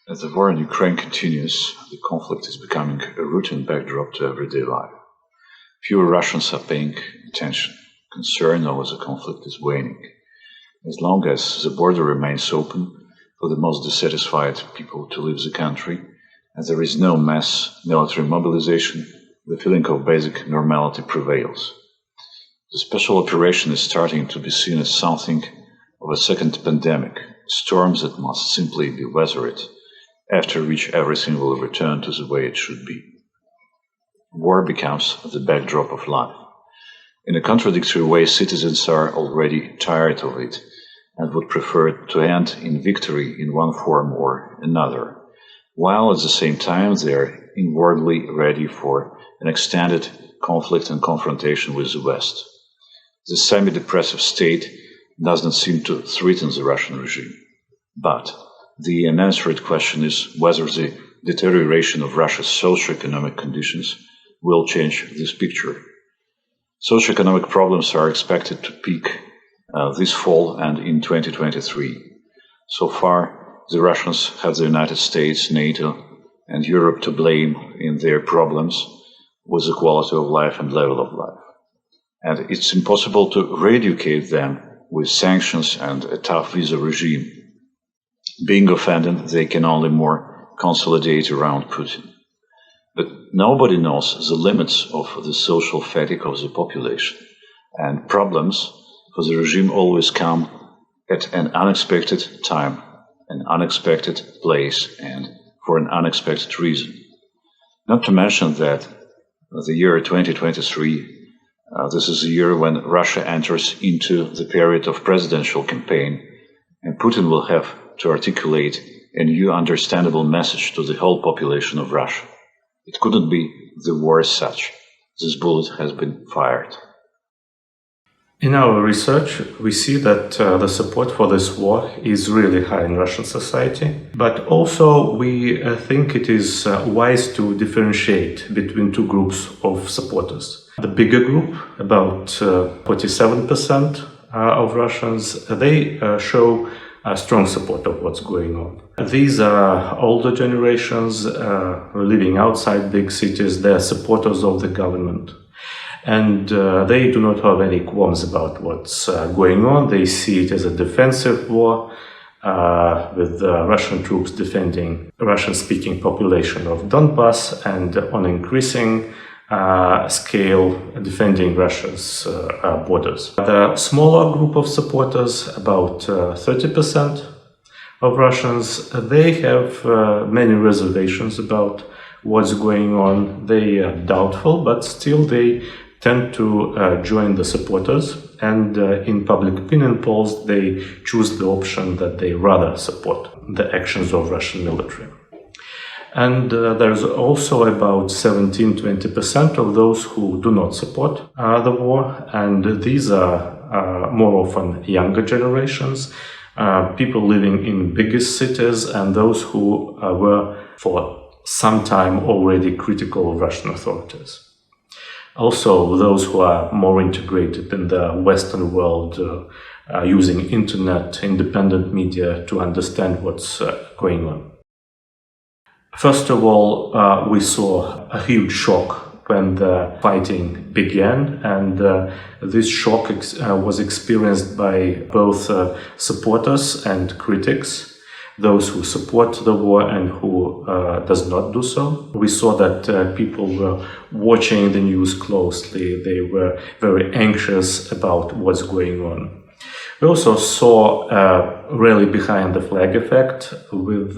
As the war in Ukraine continues, the conflict is becoming a routine backdrop to everyday life. Fewer Russians are paying attention. Concern over the conflict is waning. As long as the border remains open for the most dissatisfied people to leave the country, and there is no mass military mobilization, the feeling of basic normality prevails. The special operation is starting to be seen as something of a second pandemic, storms that must simply be weathered, after which everything will return to the way it should be. War becomes the backdrop of life. In a contradictory way, citizens are already tired of it and would prefer it to end in victory in one form or another, while at the same time they are inwardly ready for an extended conflict and confrontation with the West. This semi-depressive state does not seem to threaten the Russian regime, but the unanswered question is whether the deterioration of Russia's socio-economic conditions will change this picture. Socio-economic problems are expected to peak this fall and in 2023. So far, the Russians have the United States, NATO, and Europe to blame in their problems with the quality of life and level of life. And it's impossible to re-educate them with sanctions and a tough visa regime. Being offended, they can only more consolidate around Putin. But nobody knows the limits of the social fatigue of the population, and problems for the regime always come at an unexpected time, an unexpected place, and for an unexpected reason. Not to mention that the year 2023, this is the year when Russia enters into the period of presidential campaign, and Putin will have to articulate a new understandable message to the whole population of Russia. It couldn't be the war as such. This bullet has been fired. In our research, we see that the support for this war is really high in Russian society, but also we think it is wise to differentiate between two groups of supporters. The bigger group, about 47% of Russians, they show strong support of what's going on. These are older generations living outside big cities. They are supporters of the government. And they do not have any qualms about what's going on. They see it as a defensive war with Russian troops defending the Russian-speaking population of Donbass and on increasing scale defending Russia's borders. The smaller group of supporters, about 30% of Russians, they have many reservations about what's going on. They are doubtful, but still they tend to join the supporters, and in public opinion polls they choose the option that they rather support the actions of Russian military. And there's also about 17-20% of those who do not support the war, and these are more often younger generations, people living in biggest cities, and those who were for some time already critical of Russian authorities. Also, those who are more integrated in the Western world, using internet, independent media to understand what's going on. First of all, we saw a huge shock when the fighting began, and this shock was experienced by both supporters and critics, those who support the war and who does not do so. We saw that people were watching the news closely. They were very anxious about what's going on. We also saw a rally behind the flag effect, with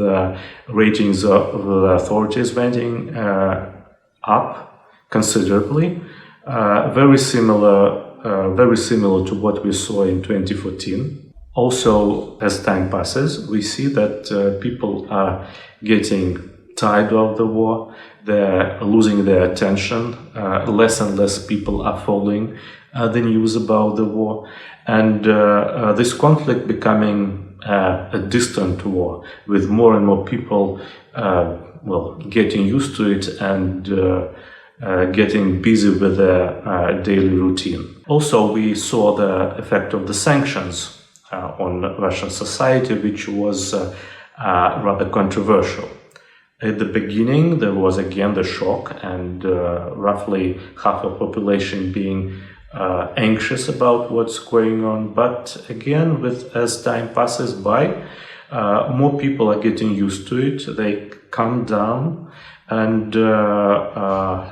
ratings of the authorities wending up considerably, very similar to what we saw in 2014. Also, as time passes, we see that people are getting tired of the war. They're losing their attention. Less and less people are following the news about the war. And this conflict becoming a distant war, with more and more people getting used to it and getting busy with their daily routine. Also, we saw the effect of the sanctions on Russian society, which was rather controversial. At the beginning, there was again the shock, and roughly half of the population being anxious about what's going on. But again, as time passes by, more people are getting used to it. They calm down, and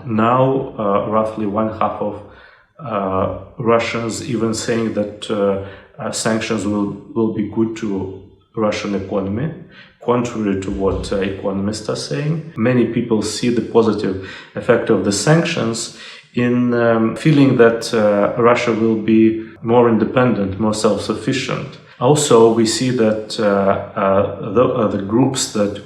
now roughly one half of Russians even saying that sanctions will be good to Russian economy, contrary to what economists are saying. Many people see the positive effect of the sanctions in feeling that Russia will be more independent, more self-sufficient. Also, we see that the groups that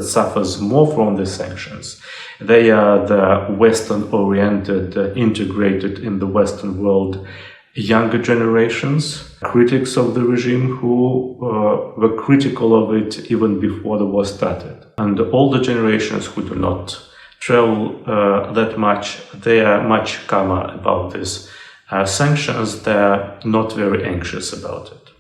suffers more from the sanctions, they are the Western-oriented, integrated in the Western world younger generations, critics of the regime who were critical of it even before the war started. And older generations who do not travel that much, they are much calmer about these sanctions. They are not very anxious about it.